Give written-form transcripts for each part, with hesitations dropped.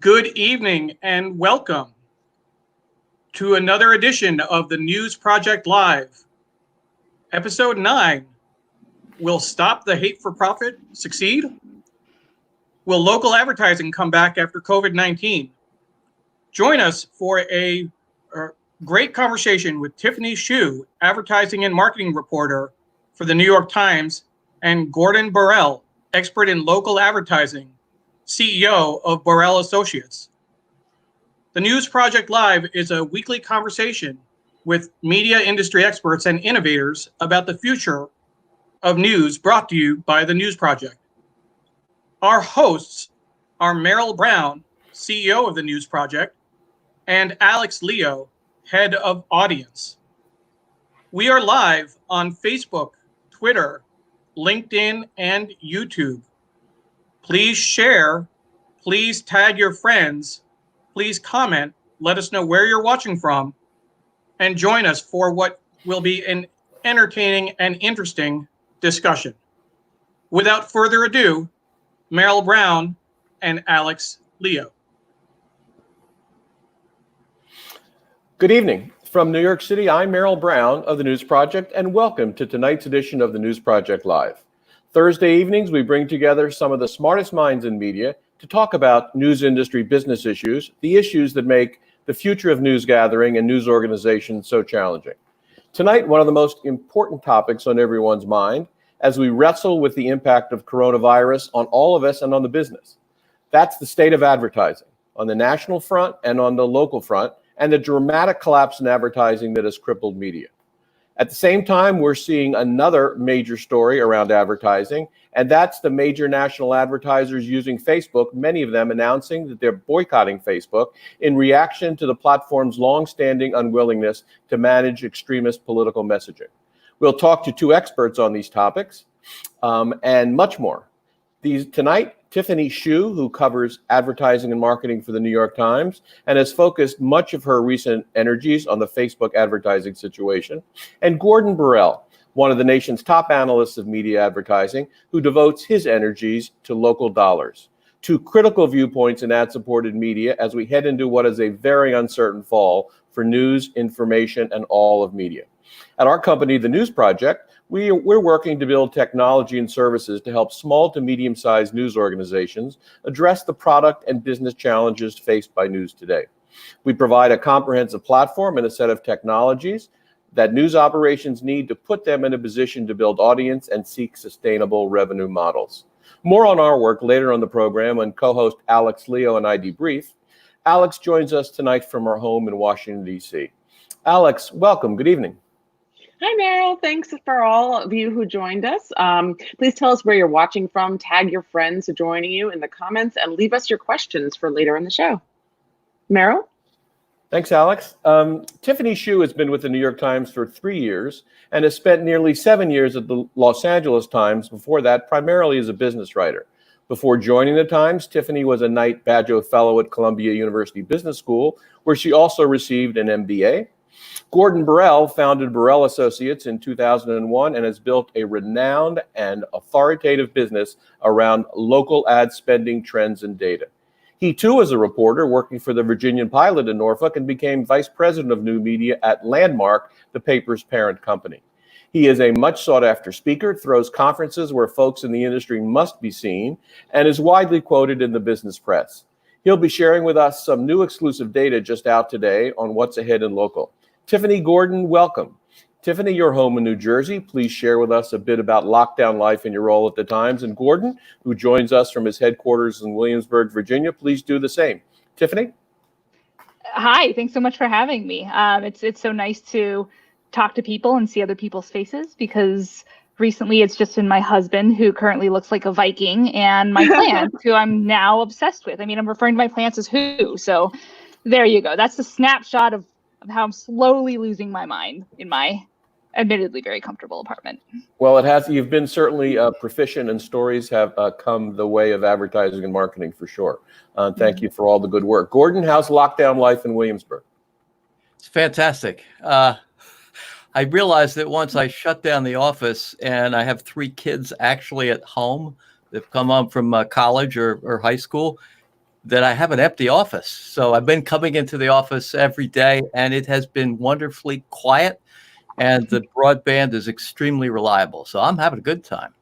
Good evening and welcome to another edition of the News Project Live. Episode 9, Will Stop the Hate for Profit Succeed? Will local advertising come back after COVID-19? Join us for a great conversation with Tiffany Hsu, advertising and marketing reporter for the New York Times, and Gordon Borrell, expert in local advertising, CEO of Borrell Associates. The News Project Live is a weekly conversation with media industry experts and innovators about the future of news, brought to you by the News Project. Our hosts are Merrill Brown, CEO of the News Project, and Alex Leo, head of audience. We are live on Facebook, Twitter, LinkedIn, and YouTube. Please share, please tag your friends, please comment, let us know where you're watching from, and join us for what will be an entertaining and interesting discussion. Without further ado, Merrill Brown and Alex Leo. Good evening. From New York City, I'm Merrill Brown of the News Project, and welcome to tonight's edition of the News Project Live. Thursday evenings, we bring together some of the smartest minds in media to talk about news industry business issues, the issues that make the future of news gathering and news organizations so challenging. Tonight, one of the most important topics on everyone's mind as we wrestle with the impact of coronavirus on all of us and on the business. That's the state of advertising on the national front and on the local front, and the dramatic collapse in advertising that has crippled media. At the same time, we're seeing another major story around advertising, and that's the major national advertisers using Facebook, many of them announcing that they're boycotting Facebook in reaction to the platform's long-standing unwillingness to manage extremist political messaging. We'll talk to two experts on these topics and much more. Tonight, Tiffany Hsu, who covers advertising and marketing for the New York Times and has focused much of her recent energies on the Facebook advertising situation, and Gordon Borrell, one of the nation's top analysts of media advertising, who devotes his energies to local dollars. Two critical viewpoints in ad-supported media as we head into what is a very uncertain fall for news, information, and all of media. At our company, the News Project, we're working to build technology and services to help small to medium-sized news organizations address the product and business challenges faced by news today. We provide a comprehensive platform and a set of technologies that news operations need to put them in a position to build audience and seek sustainable revenue models. More on our work later on the program when co-host Alex Leo and I debrief. Alex joins us tonight from our home in Washington, D.C. Alex, welcome. Good evening. Hi, Merrill. Thanks for all of you who joined us. Please tell us where you're watching from, tag your friends joining you in the comments, and leave us your questions for later in the show. Merrill? Thanks, Alex. Tiffany Hsu has been with the New York Times for 3 years and has spent nearly 7 years at the Los Angeles Times, before that primarily as a business writer. Before joining the Times, Tiffany was a Knight Badgeo Fellow at Columbia University Business School, where she also received an MBA. Gordon Borrell founded Borrell Associates in 2001 and has built a renowned and authoritative business around local ad spending trends and data. He too was a reporter working for the Virginian Pilot in Norfolk and became vice president of new media at Landmark, the paper's parent company. He is a much sought after speaker, throws conferences where folks in the industry must be seen, and is widely quoted in the business press. He'll be sharing with us some new exclusive data just out today on what's ahead in local. Tiffany, Gordon, welcome. Tiffany, you're home in New Jersey. Please share with us a bit about lockdown life in your role at the Times. And Gordon, who joins us from his headquarters in Williamsburg, Virginia, please do the same. Tiffany? Hi, thanks so much for having me. It's so nice to talk to people and see other people's faces, because recently it's just been my husband, who currently looks like a Viking, and my plants, who I'm now obsessed with. I mean, I'm referring to my plants as who. So there you go. That's a snapshot of how I'm slowly losing my mind in my admittedly very comfortable apartment. Well, it has. You've been certainly proficient, and stories have come the way of advertising and marketing for sure. Thank you for all the good work. Gordon, how's lockdown life in Williamsburg? It's fantastic. I realized that once I shut down the office, and I have 3 kids actually at home that have come home from college or high school, that I have an empty office. So I've been coming into the office every day, and it has been wonderfully quiet, and the broadband is extremely reliable. So I'm having a good time.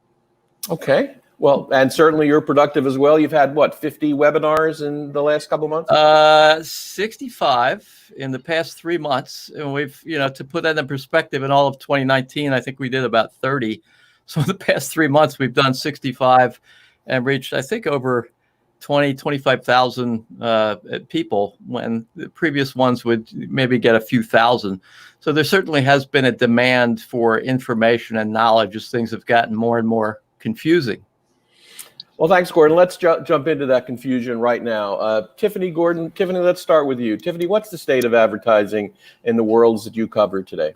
Okay. Well, and certainly you're productive as well. You've had what, 50 webinars in the last couple of months? 65 in the past 3 months. And we've, to put that in perspective, in all of 2019, I think we did about 30. So in the past 3 months, we've done 65 and reached, I think, over 25,000 people, when the previous ones would maybe get a few thousand. So there certainly has been a demand for information and knowledge as things have gotten more and more confusing. Well, thanks, Gordon. Let's jump into that confusion right now. Tiffany, Gordon, Tiffany, let's start with you. Tiffany, what's the state of advertising in the worlds that you cover today?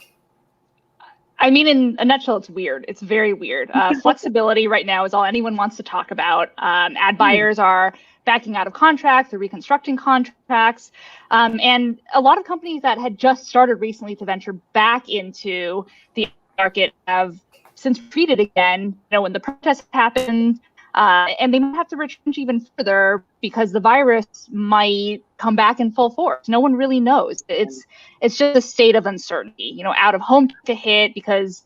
I mean, in a nutshell, it's weird. It's very weird. Flexibility right now is all anyone wants to talk about. Ad buyers are backing out of contracts, they're reconstructing contracts. And a lot of companies that had just started recently to venture back into the market have since retreated again, when the protests happened. And they might have to retrench even further because the virus might come back in full force. No one really knows. It's just a state of uncertainty. Out of home to hit, because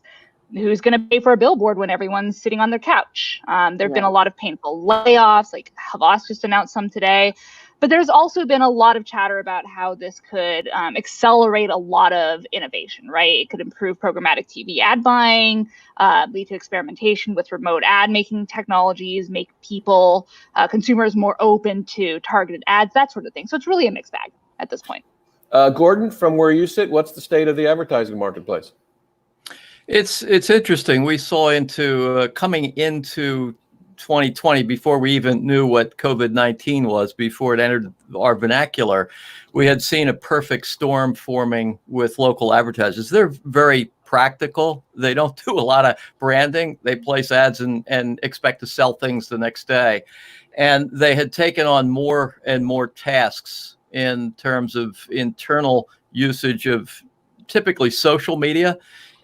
who's going to pay for a billboard when everyone's sitting on their couch? There have been a lot of painful layoffs, like Havas just announced some today. But there's also been a lot of chatter about how this could accelerate a lot of innovation, right? It could improve programmatic TV ad buying, lead to experimentation with remote ad making technologies, make people, consumers more open to targeted ads, that sort of thing. So it's really a mixed bag at this point. Gordon, from where you sit, what's the state of the advertising marketplace? It's interesting. We saw coming into 2020, before we even knew what COVID-19 was, before it entered our vernacular, we had seen a perfect storm forming with local advertisers. They're very practical. They don't do a lot of branding. They place ads and expect to sell things the next day. And they had taken on more and more tasks in terms of internal usage of typically social media,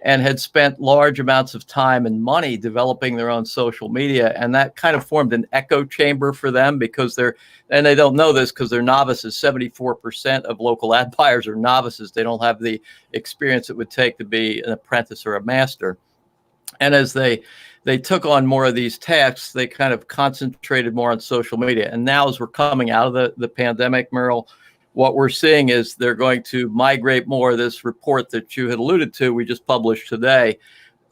and had spent large amounts of time and money developing their own social media. And that kind of formed an echo chamber for them, because and they don't know this because they're novices. 74% of local ad buyers are novices. They don't have the experience it would take to be an apprentice or a master. And as they took on more of these tasks, they kind of concentrated more on social media. And now, as we're coming out of the pandemic, Merrill, what we're seeing is they're going to migrate more. This report that you had alluded to, we just published today,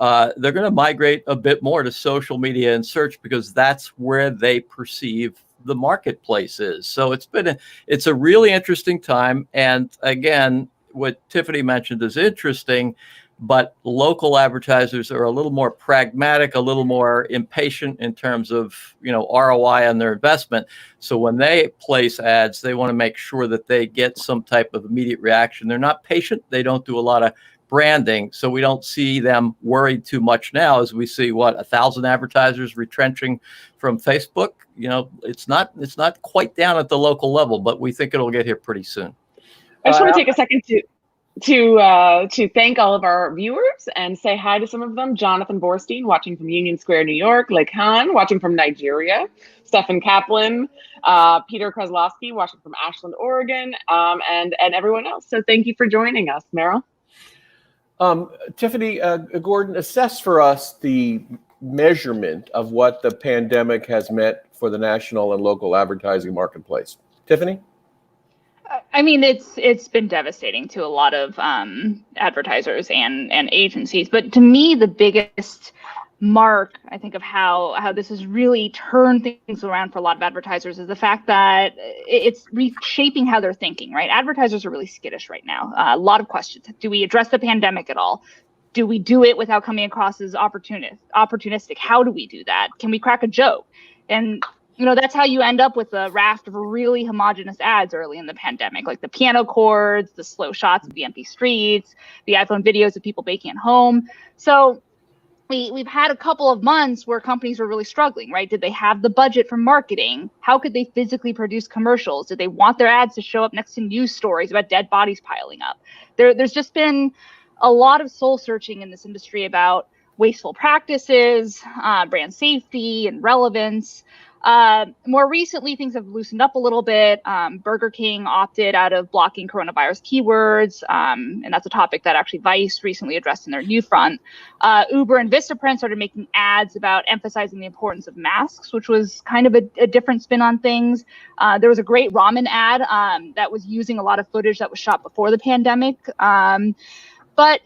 they're going to migrate a bit more to social media and search, because that's where they perceive the marketplace is. So it's a really interesting time. And again, what Tiffany mentioned is interesting, but local advertisers are a little more pragmatic, a little more impatient in terms of, ROI on their investment. So when they place ads, they want to make sure that they get some type of immediate reaction. They're not patient. They don't do a lot of branding. So we don't see them worried too much now, as we see 1,000 advertisers retrenching from Facebook. It's not quite down at the local level, but we think it'll get here pretty soon. I just want to take a second to thank all of our viewers and say hi to some of them. Jonathan Borstein, watching from Union Square, New York. Lake Han, watching from Nigeria. Stefan Kaplan, Peter Kreslowski, watching from Ashland, Oregon, and everyone else. So thank you for joining us, Merrill. Tiffany, Gordon, assess for us the measurement of what the pandemic has meant for the national and local advertising marketplace. Tiffany? I mean, it's been devastating to a lot of advertisers and agencies. But to me, the biggest mark, I think, of how this has really turned things around for a lot of advertisers is the fact that it's reshaping how they're thinking, right? Advertisers are really skittish right now. A lot of questions. Do we address the pandemic at all? Do we do it without coming across as opportunistic? How do we do that? Can we crack a joke? And that's how you end up with a raft of really homogenous ads early in the pandemic, like the piano chords, the slow shots of the empty streets, the iPhone videos of people baking at home. So we've had a couple of months where companies were really struggling, right? Did they have the budget for marketing? How could they physically produce commercials? Did they want their ads to show up next to news stories about dead bodies piling up? There's just been a lot of soul searching in this industry about wasteful practices, brand safety and relevance. More recently, things have loosened up a little bit. Burger King opted out of blocking coronavirus keywords, and that's a topic that actually Vice recently addressed in their new front. Uber and Vistaprint started making ads about emphasizing the importance of masks, which was kind of a different spin on things. There was a great ramen ad that was using a lot of footage that was shot before the pandemic. But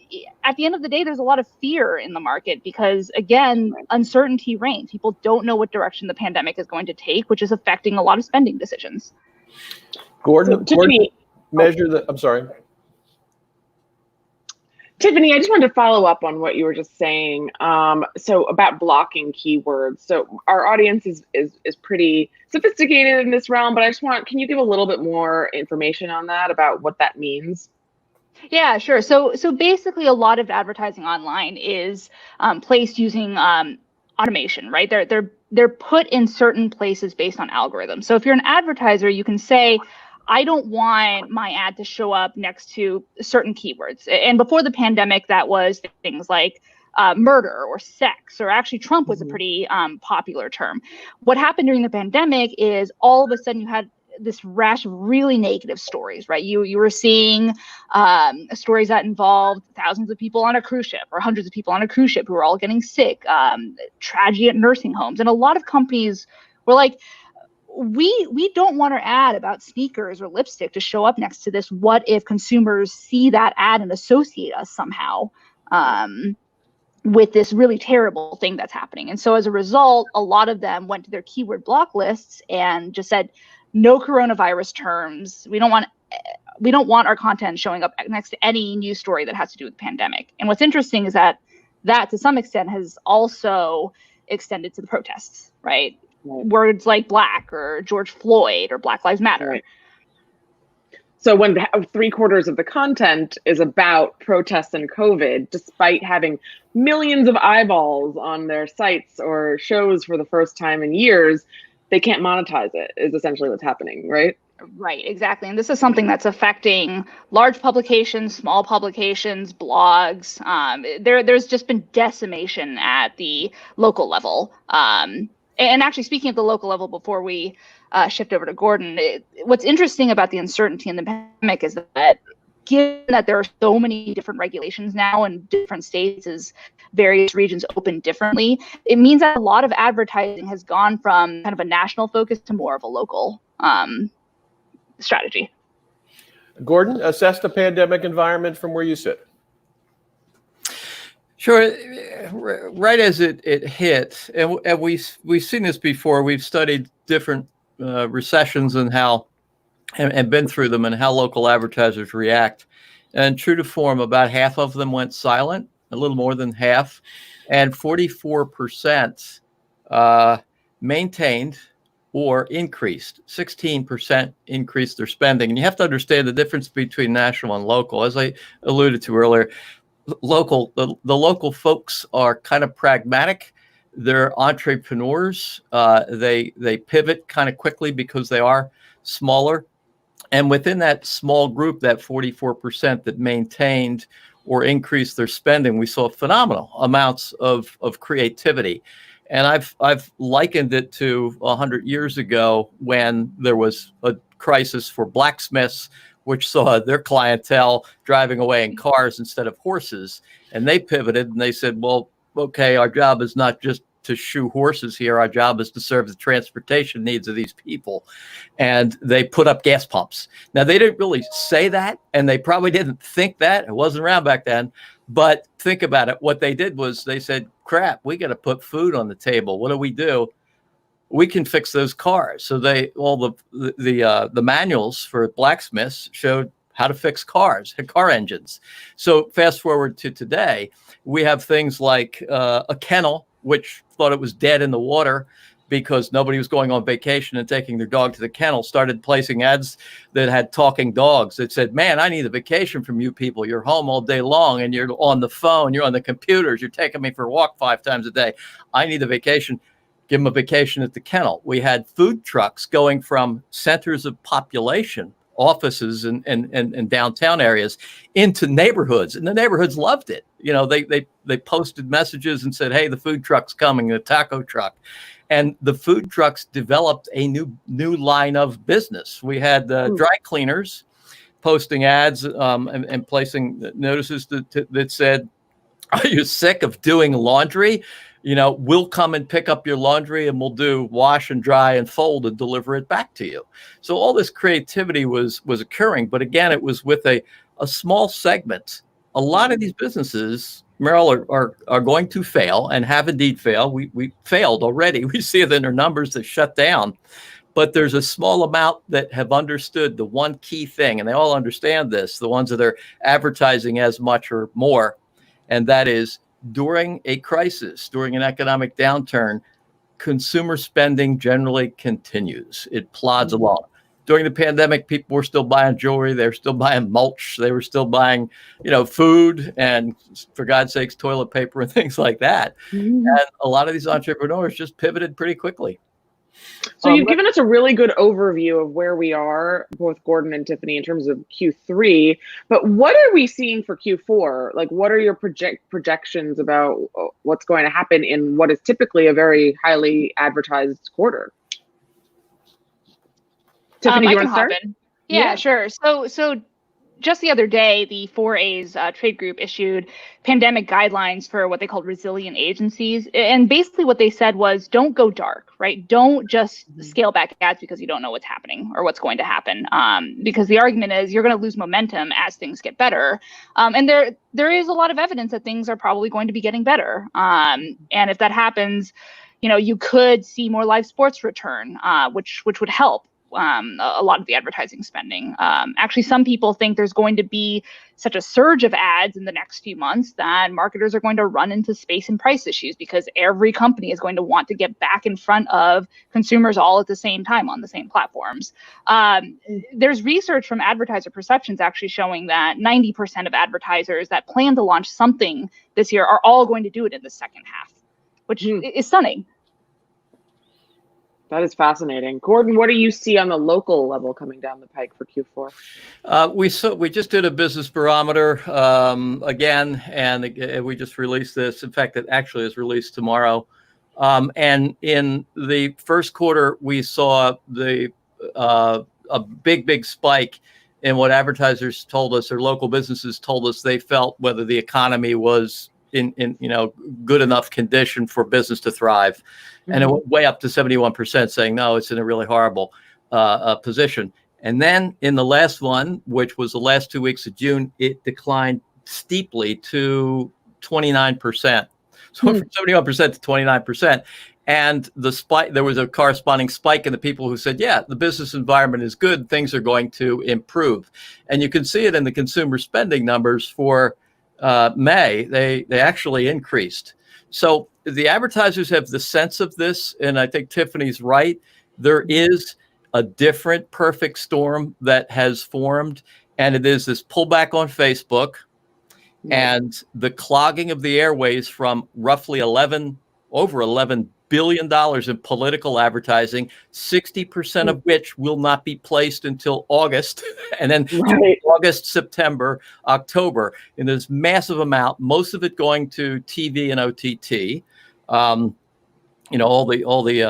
at the end of the day, there's a lot of fear in the market because, again, uncertainty reigns. People don't know what direction the pandemic is going to take, which is affecting a lot of spending decisions. Gordon, Tiffany, I'm sorry. Tiffany, I just wanted to follow up on what you were just saying. So about blocking keywords. So our audience is pretty sophisticated in this realm, but can you give a little bit more information on that, about what that means? Yeah, sure. So basically, a lot of advertising online is placed using automation, right? They're put in certain places based on algorithms. So if you're an advertiser, you can say, I don't want my ad to show up next to certain keywords. And before the pandemic, that was things like murder or sex, or actually Trump was a pretty popular term. What happened during the pandemic is all of a sudden you had this rash of really negative stories, right? You were seeing stories that involved thousands of people on a cruise ship or hundreds of people on a cruise ship who were all getting sick, tragedy at nursing homes. And a lot of companies were like, we don't want our ad about sneakers or lipstick to show up next to this. What if consumers see that ad and associate us somehow with this really terrible thing that's happening? And so as a result, a lot of them went to their keyword block lists and just said, no coronavirus terms. We don't want our content showing up next to any news story that has to do with the pandemic. And what's interesting is that to some extent has also extended to the protests, right? Words like Black or George Floyd or Black Lives Matter. Right. So when 3/4 of the content is about protests and COVID, despite having millions of eyeballs on their sites or shows for the first time in years, they can't monetize it, is essentially what's happening, right? Right, exactly. And this is something that's affecting large publications, small publications, blogs. There's just been decimation at the local level. And actually, speaking at the local level, before we shift over to Gordon, what's interesting about the uncertainty in the pandemic is that given that there are so many different regulations now in different states as various regions open differently, it means that a lot of advertising has gone from kind of a national focus to more of a local strategy. Gordon, assess the pandemic environment from where you sit. Sure. Right as it hit, and we've seen this before. We've studied different recessions and how and been through them and how local advertisers react. And true to form, about half of them went silent, a little more than half, and 44% maintained or increased. 16% increased their spending. And you have to understand the difference between national and local. As I alluded to earlier, the local folks are kind of pragmatic. They're entrepreneurs. They pivot kind of quickly because they are smaller. And within that small group, that 44% that maintained or increased their spending, we saw phenomenal amounts of creativity. And I've likened it to 100 years ago when there was a crisis for blacksmiths, which saw their clientele driving away in cars instead of horses. And they pivoted and they said, well, okay, our job is not just to shoe horses here. Our job is to serve the transportation needs of these people. And they put up gas pumps. Now, they didn't really say that, and they probably didn't think that. It wasn't around back then. But think about it. What they did was they said, crap, we got to put food on the table. What do? We can fix those cars. So the manuals for blacksmiths showed how to fix car engines. So fast forward to today, we have things like a kennel, which thought it was dead in the water because nobody was going on vacation and taking their dog to the kennel, started placing ads that had talking dogs that said, man, I need a vacation from you people. You're home all day long and you're on the phone, you're on the computers, you're taking me for a walk 5 times a day. I need a vacation. Give them a vacation at the kennel. We had food trucks going from centers of population, offices and downtown areas into neighborhoods, and the neighborhoods loved it. You know, they posted messages and said, hey, the food truck's coming, the taco truck. And the food trucks developed a new line of business. We had dry cleaners posting ads and placing notices that said, "Are you sick of doing laundry? We'll come and pick up your laundry and we'll do wash and dry and fold and deliver it back to you." So all this creativity was occurring. But again, it was with a small segment. A lot of these businesses, Merrill, are going to fail and have indeed failed. We failed already. We see it in their numbers that shut down. But there's a small amount that have understood the one key thing, and they all understand this, the ones that are advertising as much or more, and that is during a crisis, during an economic downturn, consumer spending generally continues. It plods along. During the pandemic, people were still buying jewelry. They were still buying mulch. They were still buying, food and, for God's sakes, toilet paper and things like that. And a lot of these entrepreneurs just pivoted pretty quickly. So you've given us a really good overview of where we are, both Gordon and Tiffany, in terms of Q3. But what are we seeing for Q4? Like, what are your projections about what's going to happen in what is typically a very highly advertised quarter? Tiffany, do you want to start? Yeah, sure. So just the other day, the 4A's trade group issued pandemic guidelines for what they called resilient agencies. And basically what they said was, don't go dark, right? Don't just scale back ads because you don't know what's happening or what's going to happen. Because the argument is you're going to lose momentum as things get better. And there is a lot of evidence that things are probably going to be getting better. And if that happens, you could see more live sports return, which would help. A lot of the advertising spending. Actually, some people think there's going to be such a surge of ads in the next few months that marketers are going to run into space and price issues because every company is going to want to get back in front of consumers all at the same time on the same platforms. There's research from Advertiser Perceptions actually showing that 90% of advertisers that plan to launch something this year are all going to do it in the second half, which is stunning. That is fascinating. Gordon, what do you see on the local level coming down the pike for Q4? We just did a business barometer again, and we just released this. In fact, it actually is released tomorrow. And in the first quarter, we saw a big spike in what advertisers told us, or local businesses told us they felt whether the economy was in good enough condition for business to thrive. And it went way up to 71% saying, no, it's in a really horrible position. And then in the last one, which was the last 2 weeks of June, it declined steeply to 29%. So from 71% to 29%. And there was a corresponding spike in the people who said, yeah, the business environment is good. Things are going to improve. And you can see it in the consumer spending numbers for May. They actually increased. So the advertisers have the sense of this, and I think Tiffany's right. There is a different perfect storm that has formed, and it is this pullback on Facebook and the clogging of the airways from roughly over $11 billion in political advertising, 60% of which will not be placed until August, and then August, September, October, in this massive amount, most of it going to TV and OTT, all the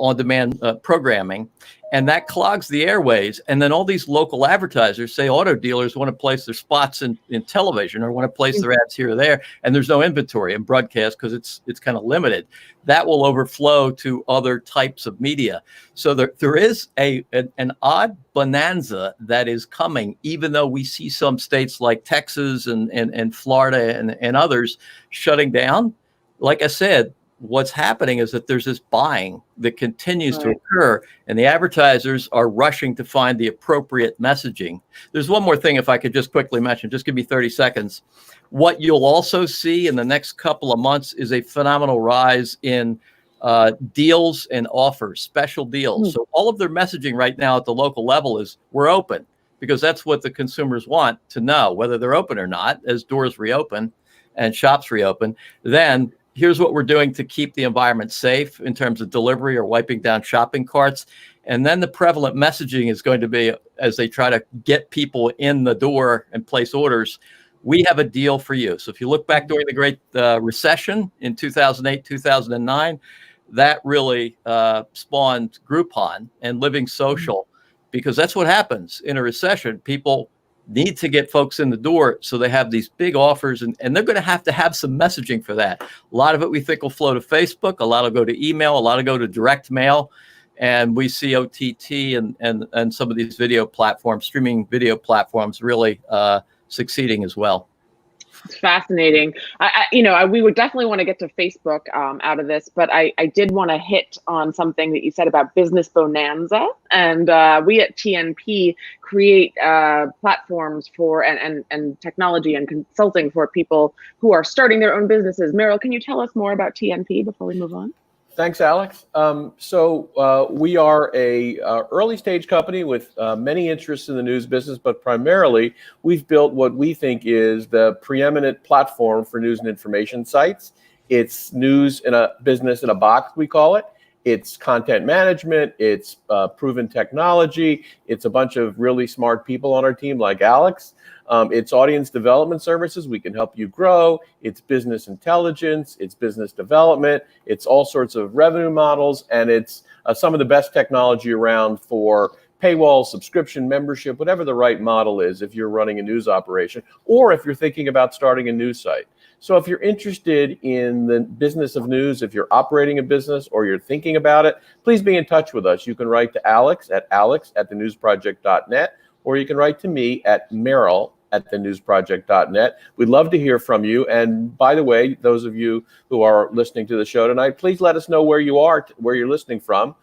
on-demand programming, and that clogs the airways. And then all these local advertisers, say auto dealers, want to place their spots in television or want to place their ads here or there, and there's no inventory in broadcast because it's kind of limited. That will overflow to other types of media. So there is an odd bonanza that is coming, even though we see some states like Texas and Florida and others shutting down. Like I said, what's happening is that there's this buying that continues to occur, and the advertisers are rushing to find the appropriate messaging. There's one more thing, if I could just quickly mention, just give me 30 seconds. What you'll also see in the next couple of months is a phenomenal rise in deals and offers, special deals. So all of their messaging right now at the local level is, we're open, because that's what the consumers want to know, whether they're open or not. As doors reopen and shops reopen, then here's what we're doing to keep the environment safe in terms of delivery or wiping down shopping carts. And then the prevalent messaging is going to be, as they try to get people in the door and place orders, we have a deal for you. So if you look back during the Great Recession in 2008, 2009, that really spawned Groupon and Living Social, because that's what happens in a recession. People need to get folks in the door, so they have these big offers, and they're going to have some messaging for that. A lot of it we think will flow to Facebook, a lot will go to email, a lot will go to direct mail, and we see OTT and some of these video platforms, streaming video platforms, really succeeding as well. It's fascinating. We would definitely want to get to Facebook out of this, but I did want to hit on something that you said about business bonanza. And we at TNP create platforms for and technology and consulting for people who are starting their own businesses. Merrill, can you tell us more about TNP before we move on? Thanks, Alex. So we are a early stage company with many interests in the news business, but primarily we've built what we think is the preeminent platform for news and information sites. It's news in a business in a box, we call it. It's content management, it's proven technology, it's a bunch of really smart people on our team like Alex. It's audience development services. We can help you grow. It's business intelligence. It's business development. It's all sorts of revenue models. And it's some of the best technology around for paywall, subscription, membership, whatever the right model is if you're running a news operation or if you're thinking about starting a news site. So if you're interested in the business of news, if you're operating a business or you're thinking about it, please be in touch with us. You can write to Alex at thenewsproject.net, or you can write to me at Merrill at thenewsproject.net. We'd love to hear from you. And by the way, those of you who are listening to the show tonight, please let us know where you are, where you're listening from.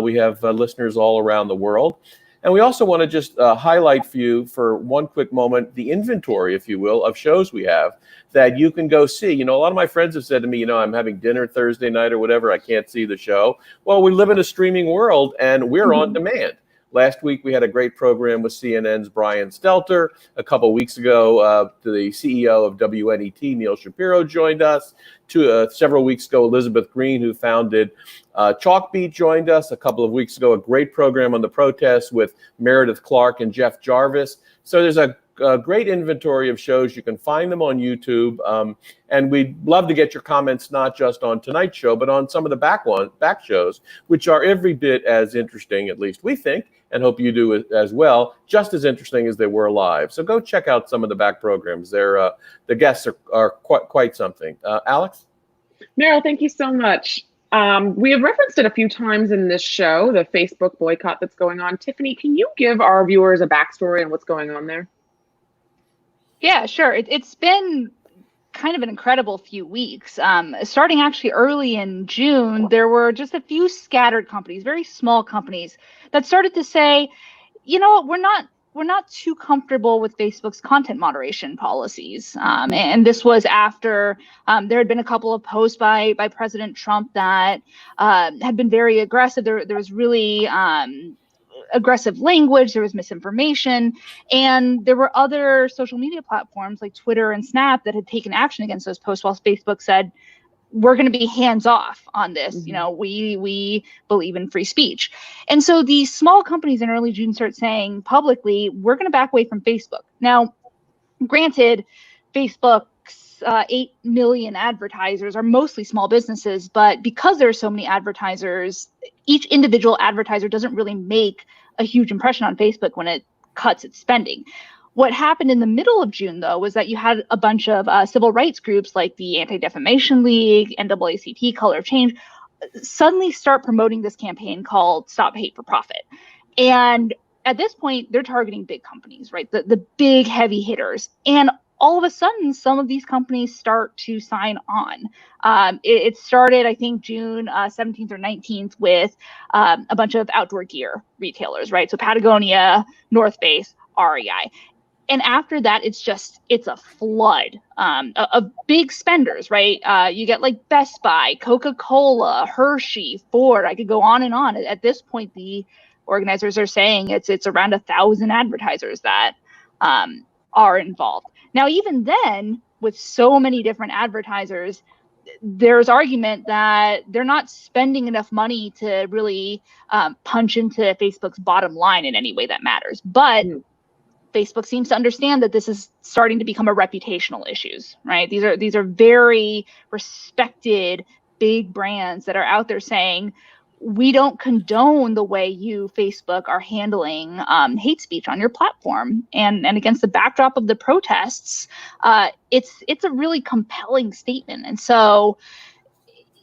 We have listeners all around the world. And we also want to just highlight for you for one quick moment, the inventory, if you will, of shows we have that you can go see. A lot of my friends have said to me, I'm having dinner Thursday night or whatever, I can't see the show. Well, we live in a streaming world and we're on demand. Last week, we had a great program with CNN's Brian Stelter. A couple of weeks ago, the CEO of WNET, Neil Shapiro, joined us. Several weeks ago, Elizabeth Green, who founded Chalkbeat, joined us. A couple of weeks ago, a great program on the protests with Meredith Clark and Jeff Jarvis. So there's a great inventory of shows. You can find them on YouTube. And we'd love to get your comments, not just on tonight's show, but on some of the back shows, which are every bit as interesting, at least we think, and hope you do as well, just as interesting as they were live. So go check out some of the back programs. The guests are quite something. Alex? Merrill, thank you so much. We have referenced it a few times in this show, the Facebook boycott that's going on. Tiffany, can you give our viewers a backstory on what's going on there? Yeah, sure. It's been kind of an incredible few weeks. Starting actually early in June, there were just a few scattered companies, very small companies, that started to say, we're not too comfortable with Facebook's content moderation policies. And this was after there had been a couple of posts by President Trump that had been very aggressive. There was really aggressive language, there was misinformation, and there were other social media platforms like Twitter and Snap that had taken action against those posts, while Facebook said, we're going to be hands off on this. We believe in free speech. And so these small companies in early June start saying publicly, we're going to back away from Facebook. Now, granted, Facebook's 8 million advertisers are mostly small businesses, but because there are so many advertisers, each individual advertiser doesn't really make a huge impression on Facebook when it cuts its spending. What happened in the middle of June, though, was that you had a bunch of civil rights groups like the Anti-Defamation League, NAACP, Color of Change, suddenly start promoting this campaign called Stop Hate for Profit. And at this point, they're targeting big companies, right? The big heavy hitters. And all of a sudden, some of these companies start to sign on. It started, I think, June 17th or 19th with a bunch of outdoor gear retailers, right? So Patagonia, North Face, REI. And after that, it's a flood of big spenders, right? You get like Best Buy, Coca-Cola, Hershey, Ford. I could go on and on. At this point, the organizers are saying it's around 1,000 advertisers that are involved. Now, even then, with so many different advertisers, there's argument that they're not spending enough money to really punch into Facebook's bottom line in any way that matters. But Facebook seems to understand that this is starting to become a reputational issues, right? These are very respected big brands that are out there saying, we don't condone the way you, Facebook, are handling hate speech on your platform. And against the backdrop of the protests, it's a really compelling statement. And so,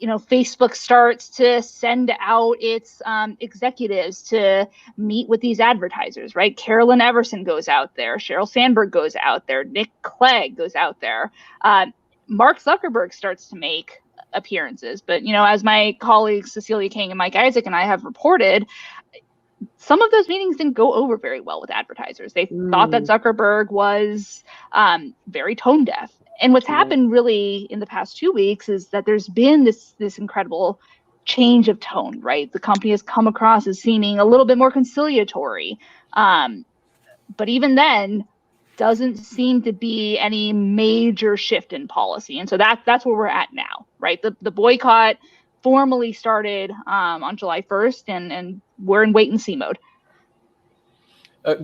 Facebook starts to send out its executives to meet with these advertisers, right? Carolyn Everson goes out there. Sheryl Sandberg goes out there. Nick Clegg goes out there. Mark Zuckerberg starts to make appearances. But, as my colleagues Cecilia King and Mike Isaac and I have reported, some of those meetings didn't go over very well with advertisers. They thought that Zuckerberg was very tone deaf. And what's happened really in the past 2 weeks is that there's been this incredible change of tone, right? The company has come across as seeming a little bit more conciliatory. But even then, doesn't seem to be any major shift in policy. And so that's where we're at now, right? The boycott formally started on July 1st, and we're in wait and see mode.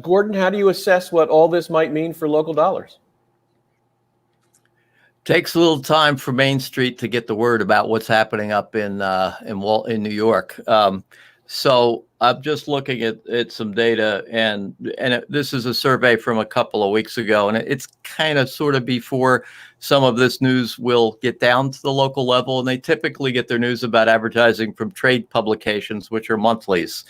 Gordon, how do you assess what all this might mean for local dollars? Takes a little time for Main Street to get the word about what's happening up in New York. So I'm just looking at some data, and this is a survey from a couple of weeks ago, and it's kind of sort of before some of this news will get down to the local level, and they typically get their news about advertising from trade publications, which are monthlies.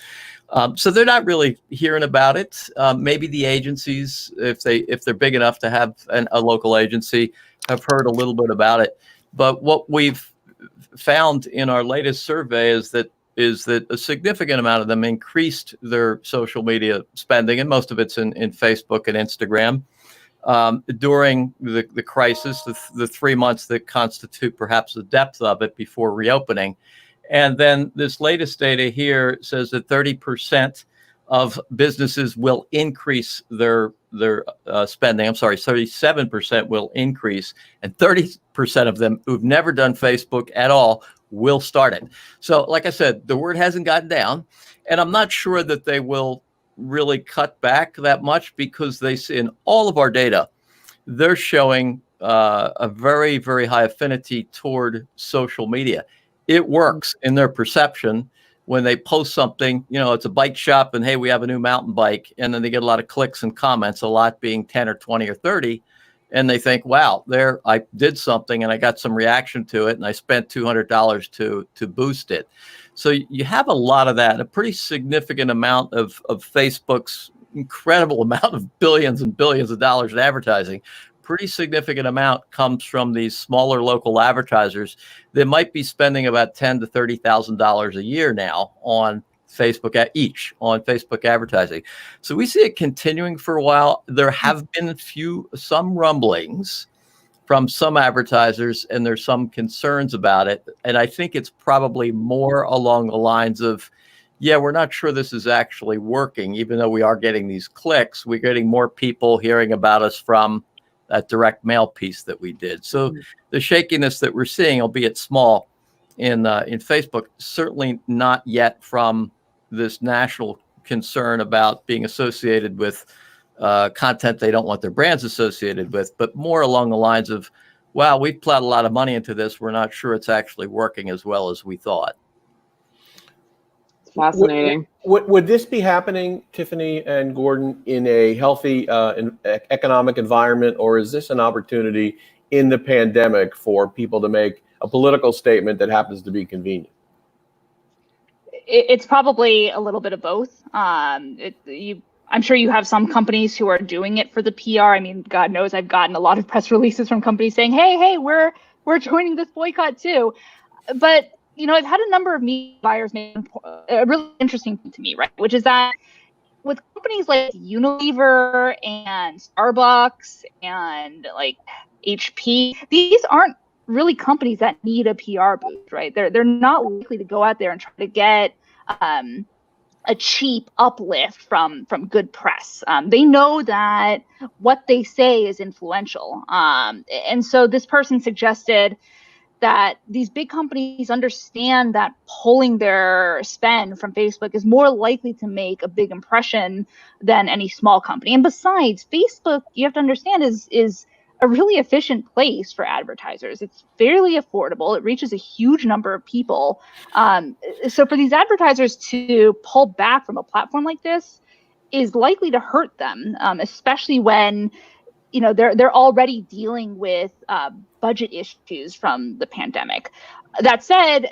So they're not really hearing about it. Maybe the agencies, if they're big enough to have a local agency, have heard a little bit about it. But what we've found in our latest survey is that a significant amount of them increased their social media spending, and most of it's in Facebook and Instagram, during the crisis, the 3 months that constitute perhaps the depth of it before reopening. And then this latest data here says that 30% of businesses will increase their spending. 37% will increase, and 30% of them who've never done Facebook at all will start it. So like I said, the word hasn't gotten down, and I'm not sure that they will really cut back that much, because they see in all of our data, they're showing a very, very high affinity toward social media. It works in their perception. When they post something, it's a bike shop and, hey, we have a new mountain bike. And then they get a lot of clicks and comments, a lot being 10 or 20 or 30. And they think, wow, I did something and I got some reaction to it. And I spent $200 to boost it. So you have a lot of that, a pretty significant amount of Facebook's incredible amount of billions and billions of dollars in advertising. Pretty significant amount comes from these smaller local advertisers that might be spending about $10,000 to $30,000 a year now on Facebook on Facebook advertising. So we see it continuing for a while. There have been some rumblings from some advertisers, and there's some concerns about it. And I think it's probably more along the lines of, yeah, we're not sure this is actually working, even though we are getting these clicks. We're getting more people hearing about us from that direct mail piece that we did. So the shakiness that we're seeing, albeit small, in Facebook, certainly not yet from this national concern about being associated with content they don't want their brands associated with, but more along the lines of, wow, we've plowed a lot of money into this. We're not sure it's actually working as well as we thought. It's fascinating. Would this be happening, Tiffany and Gordon, in a healthy economic environment, or is this an opportunity in the pandemic for people to make a political statement that happens to be convenient? It's probably a little bit of both. I'm sure you have some companies who are doing it for the PR. I mean, God knows I've gotten a lot of press releases from companies saying, hey, we're joining this boycott too. But I've had a number of media buyers make a really interesting thing to me, right? Which is that with companies like Unilever and Starbucks and like HP, these aren't really companies that need a PR boost, right? They're not likely to go out there and try to get a cheap uplift from good press. They know that what they say is influential. And so this person suggested that these big companies understand that pulling their spend from Facebook is more likely to make a big impression than any small company. And besides, Facebook, you have to understand, is a really efficient place for advertisers. It's fairly affordable. It reaches a huge number of people. So for these advertisers to pull back from a platform like this is likely to hurt them, especially when they're already dealing with budget issues from the pandemic. That said,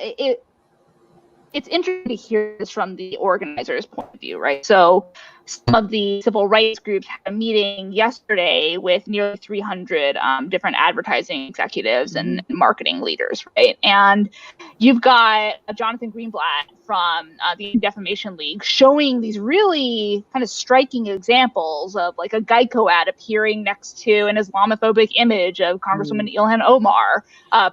it's interesting to hear this from the organizers' point of view, right? So some of the civil rights groups had a meeting yesterday with nearly 300 different advertising executives and marketing leaders, right? And you've got Jonathan Greenblatt from the Defamation League showing these really kind of striking examples of like a Geico ad appearing next to an Islamophobic image of Congresswoman Ilhan Omar,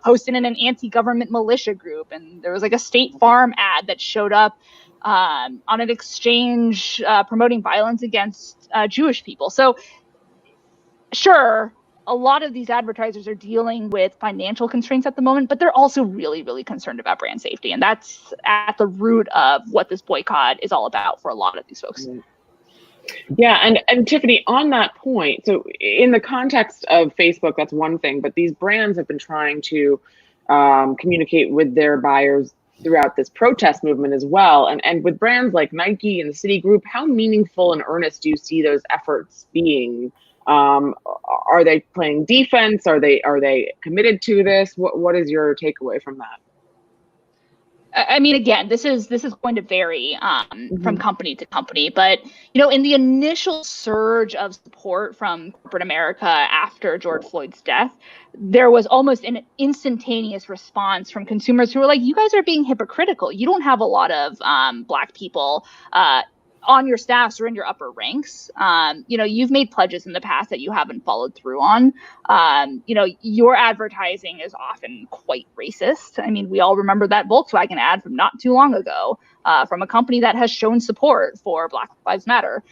posted in an anti-government militia group. And there was like a State Farm ad that showed up on an exchange promoting violence against Jewish people. So sure, a lot of these advertisers are dealing with financial constraints at the moment, but they're also really, really concerned about brand safety. And that's at the root of what this boycott is all about for a lot of these folks. Yeah, and Tiffany, on that point, so in the context of Facebook, that's one thing, but these brands have been trying to communicate with their buyers throughout this protest movement as well. And with brands like Nike and the Citigroup, how meaningful and earnest do you see those efforts being? Are they playing defense? Are they committed to this? What is your takeaway from that? I mean, again, this is going to vary from company to company, but in the initial surge of support from corporate America after George Floyd's death, there was almost an instantaneous response from consumers who were like, "You guys are being hypocritical. You don't have a lot of Black people on your staffs or in your upper ranks. You've made pledges in the past that you haven't followed through on. Your advertising is often quite racist. I mean, we all remember that Volkswagen ad from not too long ago from a company that has shown support for Black Lives Matter.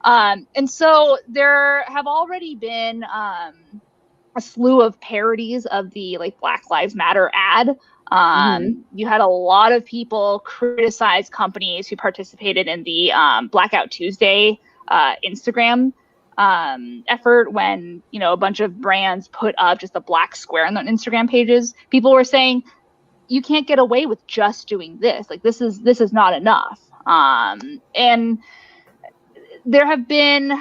And so there have already been a slew of parodies of the Black Lives Matter ad. You had a lot of people criticize companies who participated in the Blackout Tuesday Instagram effort when a bunch of brands put up just a black square on their Instagram pages. People were saying, you can't get away with just doing this. This is not enough. And there have been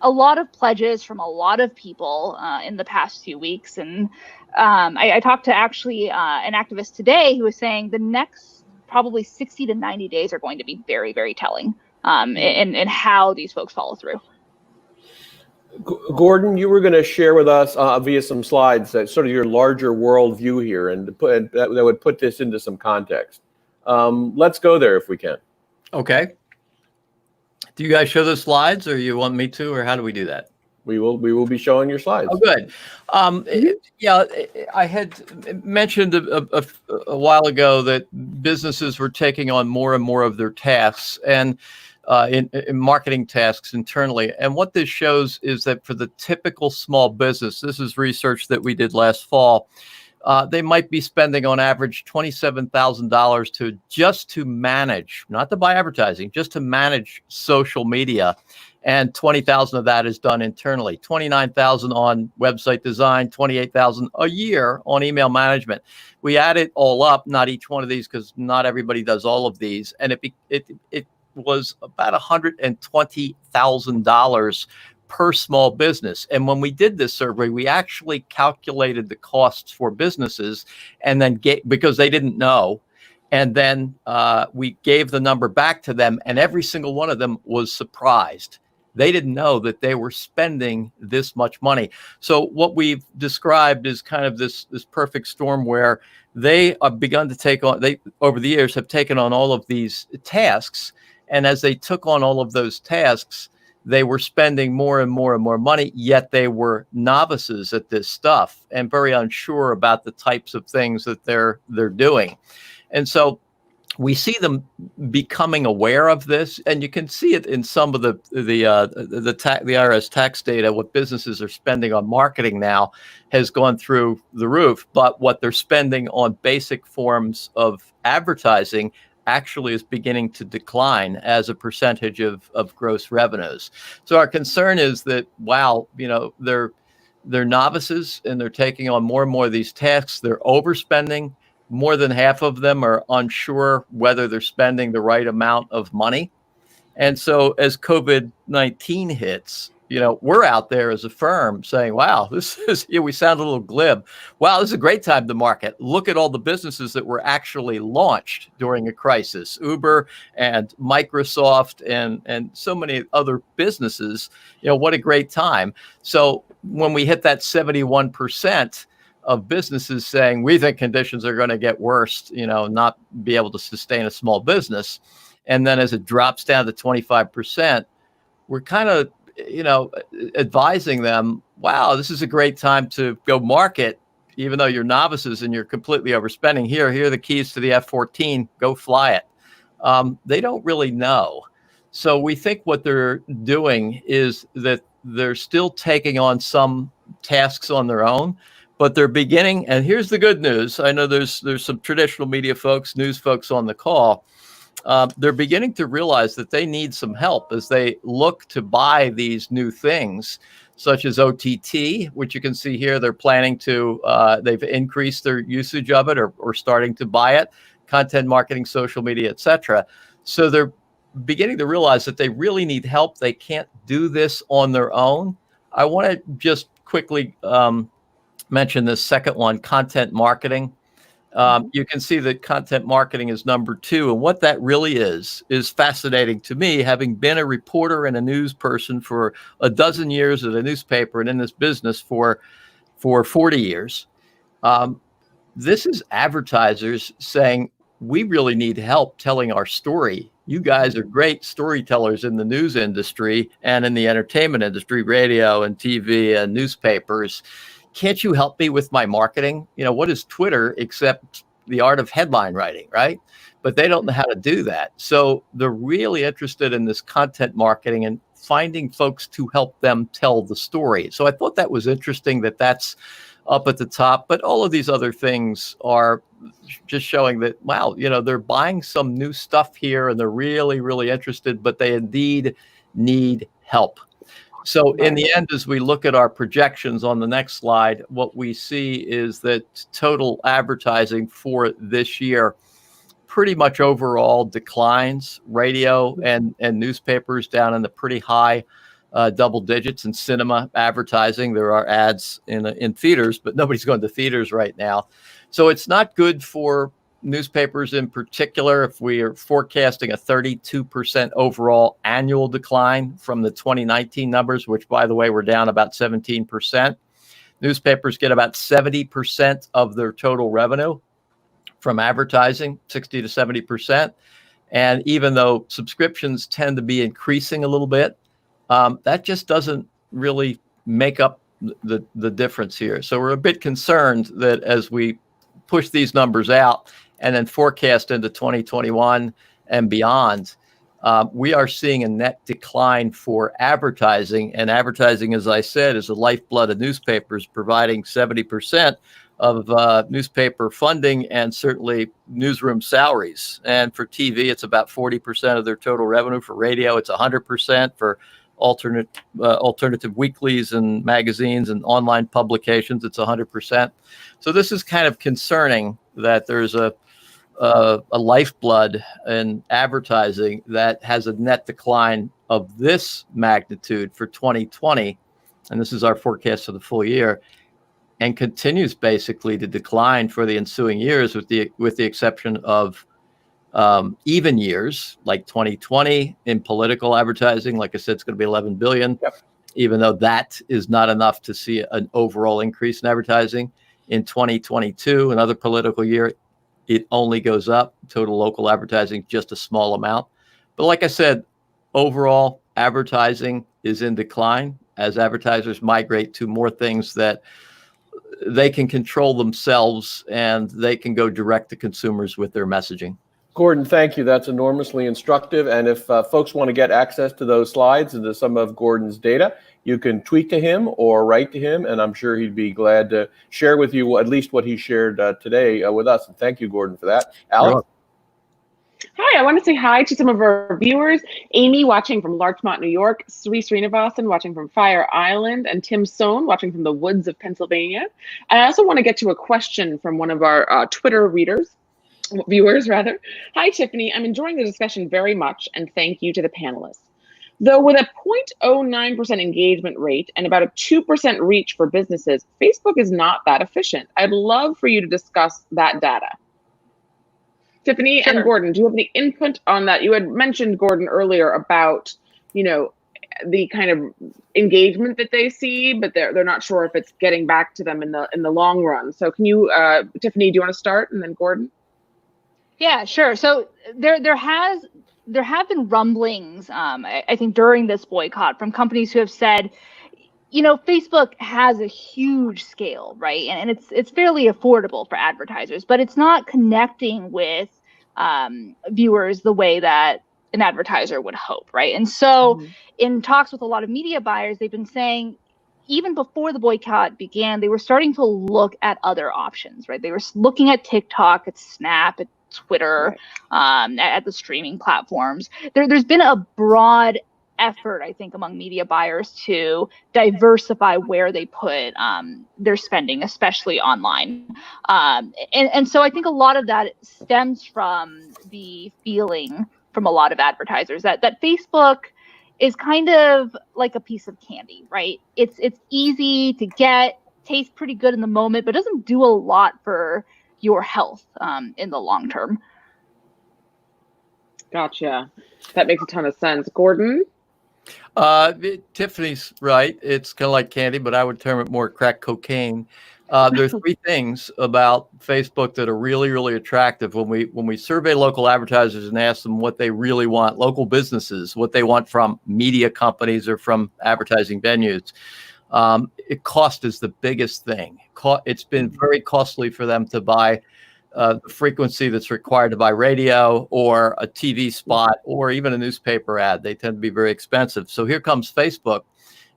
a lot of pledges from a lot of people in the past few weeks. And I talked to actually an activist today who was saying the next probably 60 to 90 days are going to be very, very telling in how these folks follow through. Gordon, you were going to share with us via some slides that sort of your larger world view here and that would put this into some context. Let's go there if we can. Okay. Do you guys show the slides, or you want me to, or how do we do that? We will be showing your slides. Oh, good. Yeah, I had mentioned a while ago that businesses were taking on more and more of their tasks and in marketing tasks internally. And what this shows is that for the typical small business, this is research that we did last fall, they might be spending on average $27,000 just to manage, not to buy advertising, just to manage social media. And 20,000 of that is done internally. 29,000 on website design, 28,000 a year on email management. We add it all up, not each one of these, because not everybody does all of these, and it was about $120,000 per small business. And when we did this survey, we actually calculated the costs for businesses, and then because they didn't know. And then we gave the number back to them, and every single one of them was surprised. They didn't know that they were spending this much money. So what we've described is kind of this perfect storm where they have begun to take on, they over the years have taken on all of these tasks. And as they took on all of those tasks, they were spending more and more and more money, yet they were novices at this stuff and very unsure about the types of things that they're doing. And so we see them becoming aware of this, and you can see it in some of the IRS tax data. What businesses are spending on marketing now has gone through the roof, but what they're spending on basic forms of advertising actually is beginning to decline as a percentage of gross revenues. So our concern is that while they're They're novices and they're taking on more and more of these tasks. They're overspending. More than half of them are unsure whether they're spending the right amount of money. And so as COVID-19 hits, we're out there as a firm saying, wow, this is, we sound a little glib. Wow, this is a great time to market. Look at all the businesses that were actually launched during a crisis, Uber and Microsoft and so many other businesses. What a great time. So when we hit that 71% of businesses saying we think conditions are going to get worse, not be able to sustain a small business. And then as it drops down to 25%, we're kind of, advising them, wow, this is a great time to go market, even though you're novices and you're completely overspending. Here are the keys to the F-14, go fly it. They don't really know. So we think what they're doing is that they're still taking on some tasks on their own, but they're beginning, and here's the good news. I know there's some traditional media folks, news folks on the call. They're beginning to realize that they need some help as they look to buy these new things, such as OTT, which you can see here. They're planning to, they've increased their usage of it or starting to buy it, content marketing, social media, etc. So they're beginning to realize that they really need help. They can't do this on their own. I want to just quickly mention this second one, content marketing. You can see that content marketing is number 2. And what that really is fascinating to me, having been a reporter and a news person for a dozen years at a newspaper and in this business for 40 years. This is advertisers saying, we really need help telling our story. You guys are great storytellers in the news industry and in the entertainment industry, radio and TV and newspapers. Can't you help me with my marketing? What is Twitter except the art of headline writing, right? But they don't know how to do that. So they're really interested in this content marketing and finding folks to help them tell the story. So I thought that was interesting that that's up at the top. But all of these other things are just showing that, wow, they're buying some new stuff here and they're really, really interested, but they indeed need help. So in the end, as we look at our projections on the next slide, what we see is that total advertising for this year pretty much overall declines. Radio and newspapers down in the pretty high double digits. In cinema advertising, there are ads in theaters, but nobody's going to theaters right now. So it's not good for newspapers in particular. If we are forecasting a 32% overall annual decline from the 2019 numbers, which by the way, were down about 17%, newspapers get about 70% of their total revenue from advertising, 60 to 70%. And even though subscriptions tend to be increasing a little bit, that just doesn't really make up the difference here. So we're a bit concerned that as we push these numbers out and then forecast into 2021 and beyond, we are seeing a net decline for advertising. And advertising, as I said, is the lifeblood of newspapers, providing 70% of newspaper funding and certainly newsroom salaries. And for TV, it's about 40% of their total revenue. For radio, it's 100%. For alternative weeklies and magazines and online publications, it's 100%. So this is kind of concerning that there's a lifeblood in advertising that has a net decline of this magnitude for 2020, and this is our forecast for the full year, and continues basically to decline for the ensuing years, with the exception of even years like 2020 in political advertising. Like I said, it's going to be 11 billion, yep. Even though that is not enough to see an overall increase in advertising. In 2022, another political year, it only goes up. Total local advertising, just a small amount. But like I said, overall advertising is in decline as advertisers migrate to more things that they can control themselves and they can go direct to consumers with their messaging. Gordon, thank you. That's enormously instructive. And if folks want to get access to those slides and to some of Gordon's data, you can tweet to him or write to him, and I'm sure he'd be glad to share with you at least what he shared today with us. And thank you, Gordon, for that. Alex? Hi, I want to say hi to some of our viewers. Amy watching from Larchmont, New York, Sri Srinivasan watching from Fire Island, and Tim Sohn watching from the woods of Pennsylvania. And I also want to get to a question from one of our Twitter viewers rather. Hi, Tiffany. I'm enjoying the discussion very much, and thank you to the panelists. Though with a 0.09% engagement rate and about a 2% reach for businesses, Facebook is not that efficient. I'd love for you to discuss that data. Tiffany Sure. and Gordon, do you have any input on that? You had mentioned, Gordon, earlier about, the kind of engagement that they see, but they're not sure if it's getting back to them in the long run. So can you, Tiffany, do you want to start, and then Gordon? Yeah, sure. So there have been rumblings, I think, during this boycott from companies who have said, Facebook has a huge scale, right? And it's fairly affordable for advertisers, but it's not connecting with viewers the way that an advertiser would hope, right? And so in talks with a lot of media buyers, they've been saying, even before the boycott began, they were starting to look at other options, right? They were looking at TikTok, at Snap, at Twitter, at the streaming platforms. There's been a broad effort, I think, among media buyers to diversify where they put their spending, especially online. And so I think a lot of that stems from the feeling from a lot of advertisers that Facebook is kind of like a piece of candy, right? It's easy to get, tastes pretty good in the moment, but doesn't do a lot for your health in the long term. Gotcha. That makes a ton of sense. Gordon? Tiffany's right. It's kind of like candy, but I would term it more crack cocaine. There are three things about Facebook that are really, really attractive. When we survey local advertisers and ask them what they really want, local businesses, what they want from media companies or from advertising venues, cost is the biggest thing. It's been very costly for them to buy the frequency that's required to buy radio or a TV spot or even a newspaper ad. They tend to be very expensive. So here comes Facebook.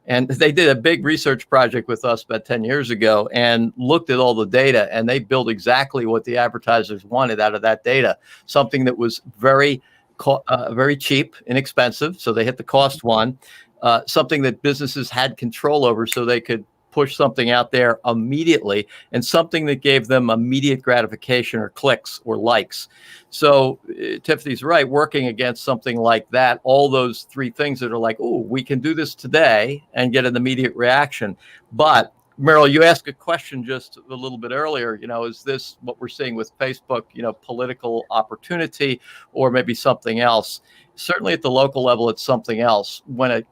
And they did a big research project with us about 10 years ago and looked at all the data, and they built exactly what the advertisers wanted out of that data, something that was very cheap, inexpensive. So they hit the cost one, something that businesses had control over so they could push something out there immediately, and something that gave them immediate gratification or clicks or likes. So Tiffany's right, working against something like that, all those three things that are like, oh, we can do this today and get an immediate reaction. But Merrill, you asked a question just a little bit earlier, is this what we're seeing with Facebook, political opportunity or maybe something else? Certainly at the local level, it's something else. When a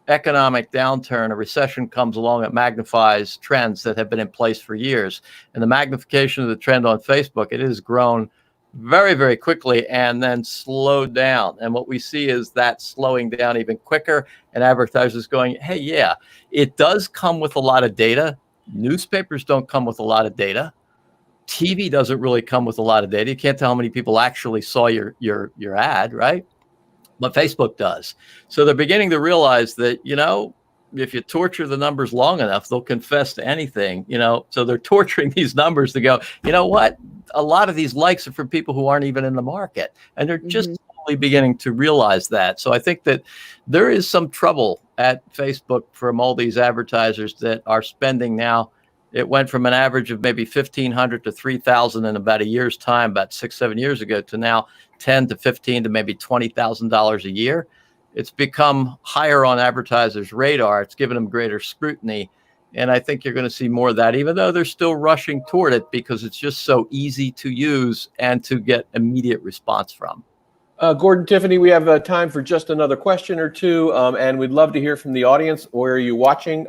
economic downturn, a recession comes along, it magnifies trends that have been in place for years. And the magnification of the trend on Facebook, it has grown very, very quickly and then slowed down. And what we see is that slowing down even quicker, and advertisers going, hey, yeah, it does come with a lot of data. Newspapers don't come with a lot of data. TV doesn't really come with a lot of data. You can't tell how many people actually saw your ad, right? But Facebook does. So they're beginning to realize that, if you torture the numbers long enough, they'll confess to anything, So they're torturing these numbers to go, you know what? A lot of these likes are from people who aren't even in the market. And they're just slowly beginning to realize that. So I think that there is some trouble at Facebook from all these advertisers that are spending now. It went from an average of maybe $1,500 to $3,000 in about a year's time, about 6-7 years ago, to now $10,000 to $15,000 to maybe $20,000 a year. It's become higher on advertisers' radar. It's given them greater scrutiny. And I think you're going to see more of that, even though they're still rushing toward it because it's just so easy to use and to get immediate response from. Gordon, Tiffany, we have time for just another question or two, and we'd love to hear from the audience. Where are you watching,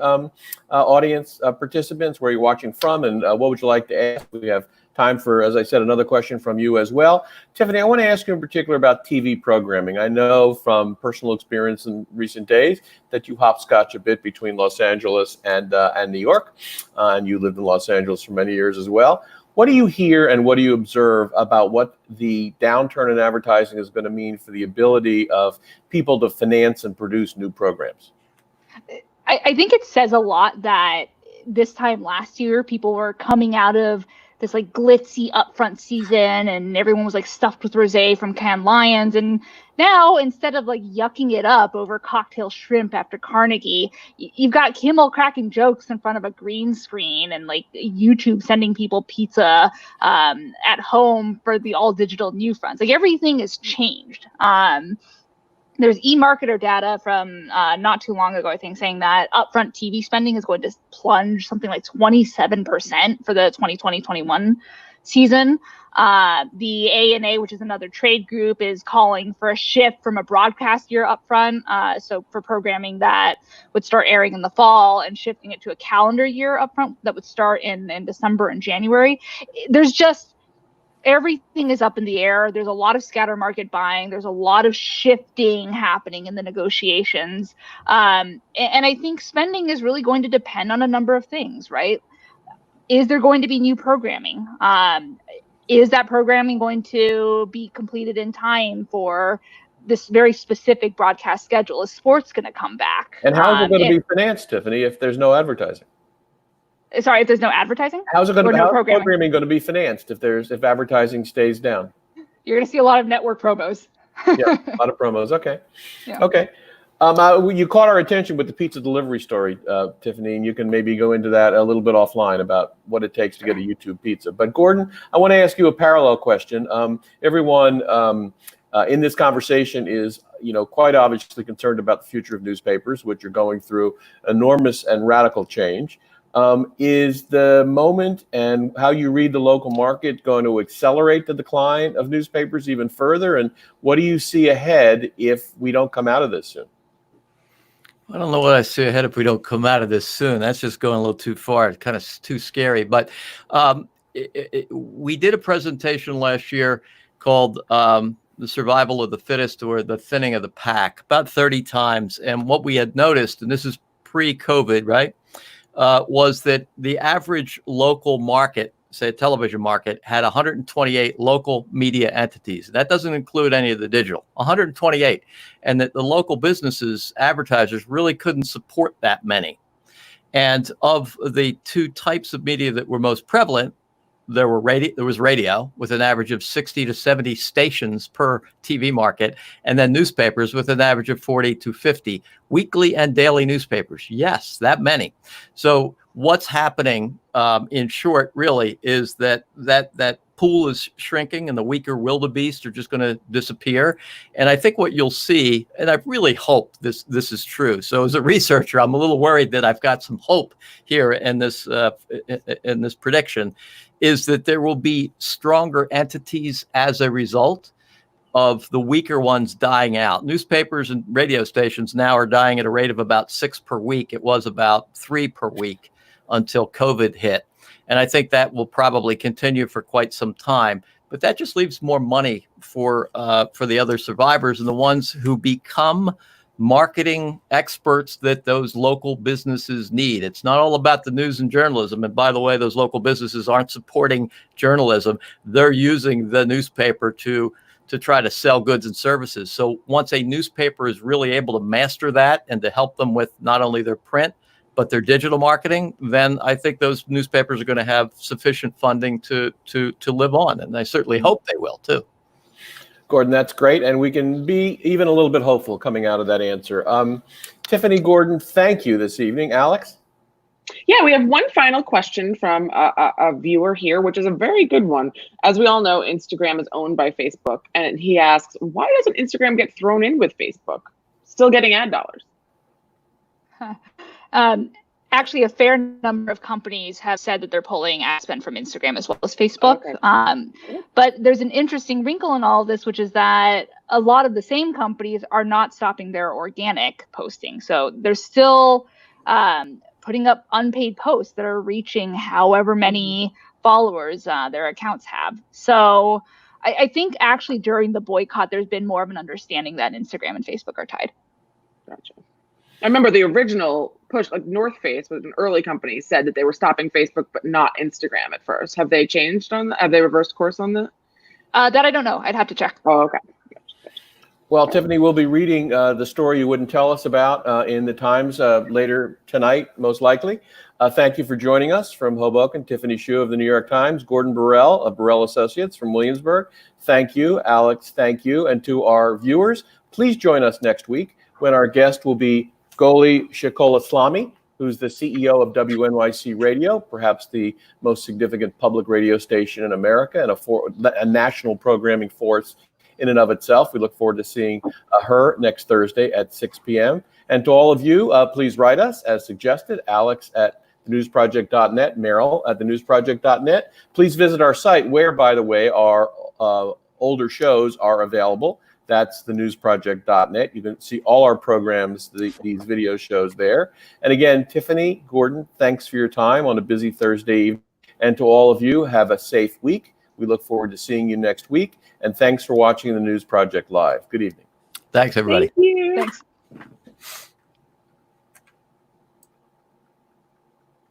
audience participants? Where are you watching from, and what would you like to ask? We have time for, as I said, another question from you as well. Tiffany, I want to ask you in particular about TV programming. I know from personal experience in recent days that you hopscotch a bit between Los Angeles and New York, and you lived in Los Angeles for many years as well. What do you hear and what do you observe about what the downturn in advertising is going to mean for the ability of people to finance and produce new programs? I think it says a lot that this time last year, people were coming out of this like glitzy upfront season, and everyone was like stuffed with rosé from Cannes Lions. And now, instead of like yucking it up over cocktail shrimp after Carnegie, you've got Kimmel cracking jokes in front of a green screen, and like YouTube sending people pizza at home for the all digital new fronts. Like everything has changed. There's eMarketer data from not too long ago, I think, saying that upfront TV spending is going to plunge something like 27% for the 2020-21 season. The ANA, which is another trade group, is calling for a shift from a broadcast year upfront, so for programming that would start airing in the fall, and shifting it to a calendar year upfront that would start in December and January. There's just everything is up in the air. There's a lot of scatter market buying. There's a lot of shifting happening in the negotiations. And I think spending is really going to depend on a number of things, right? Is there going to be new programming? Is that programming going to be completed in time for this very specific broadcast schedule? Is sports going to come back? And how is it going to be financed, Tiffany, if there's no advertising? Sorry, if there's no advertising? How's it going to no programming going to be financed if advertising stays down? You're going to see a lot of network promos. Yeah, a lot of promos. Okay. Yeah. Okay. You caught our attention with the pizza delivery story, Tiffany, and you can maybe go into that a little bit offline about what it takes to get a YouTube pizza. But Gordon, I want to ask you a parallel question. Everyone in this conversation is, quite obviously concerned about the future of newspapers, which are going through enormous and radical change. Is the moment and how you read the local market going to accelerate the decline of newspapers even further? And what do you see ahead if we don't come out of this soon? I don't know what I see ahead if we don't come out of this soon. That's just going a little too far. It's kind of too scary. But we did a presentation last year called The Survival of the Fittest, or The Thinning of the Pack, about 30 times. And what we had noticed, and this is pre-COVID, right? Was that the average local market, say a television market, had 128 local media entities. That doesn't include any of the digital, 128. And that the local businesses, advertisers, really couldn't support that many. And of the two types of media that were most prevalent, there was radio with an average of 60 to 70 stations per TV market, and then newspapers with an average of 40 to 50 weekly and daily newspapers. Yes, that many. So what's happening, in short, really, is that pool is shrinking, and the weaker wildebeest are just going to disappear. And I think what you'll see, and I really hope this is true. So as a researcher, I'm a little worried that I've got some hope here in this prediction, is that there will be stronger entities as a result of the weaker ones dying out. Newspapers and radio stations now are dying at a rate of about 6 per week. It was about 3 per week until COVID hit. And I think that will probably continue for quite some time. But that just leaves more money for the other survivors and the ones who become marketing experts that those local businesses need. It's not all about the news and journalism. And by the way, those local businesses aren't supporting journalism. They're using the newspaper to try to sell goods and services. So once a newspaper is really able to master that and to help them with not only their print, but their digital marketing, then I think those newspapers are going to have sufficient funding to live on. And I certainly hope they will too. Gordon, that's great. And we can be even a little bit hopeful coming out of that answer. Tiffany, Gordon, thank you this evening. Alex? Yeah, we have one final question from a viewer here, which is a very good one. As we all know, Instagram is owned by Facebook. And he asks, why doesn't Instagram get thrown in with Facebook? Still getting ad dollars. Actually, a fair number of companies have said that they're pulling ad spend from Instagram as well as Facebook. Okay. But there's an interesting wrinkle in all of this, which is that a lot of the same companies are not stopping their organic posting. So they're still putting up unpaid posts that are reaching however many followers their accounts have. So I think actually during the boycott, there's been more of an understanding that Instagram and Facebook are tied. Gotcha. I remember the original push, like North Face was an early company, said that they were stopping Facebook, but not Instagram at first. Have they changed on that? Have they reversed course on that? That I don't know. I'd have to check. Oh, okay. Well, Tiffany, we'll be reading the story you wouldn't tell us about in the Times later tonight, most likely. Thank you for joining us from Hoboken. Tiffany Hsu of the New York Times, Gordon Borrell of Borrell Associates from Williamsburg. Thank you, Alex. Thank you. And to our viewers, please join us next week when our guest will be Goli Shekolaslami, who's the CEO of WNYC Radio, perhaps the most significant public radio station in America and a national programming force in and of itself. We look forward to seeing her next Thursday at 6 p.m. And to all of you, please write us as suggested, Alex at thenewsproject.net, Merrill at thenewsproject.net. Please visit our site where, by the way, our older shows are available. That's thenewsproject.net. You can see all our programs, these video shows there. And again, Tiffany, Gordon, thanks for your time on a busy Thursday evening. And to all of you, have a safe week. We look forward to seeing you next week. And thanks for watching the News Project Live. Good evening. Thanks, everybody. Thank you. Thanks.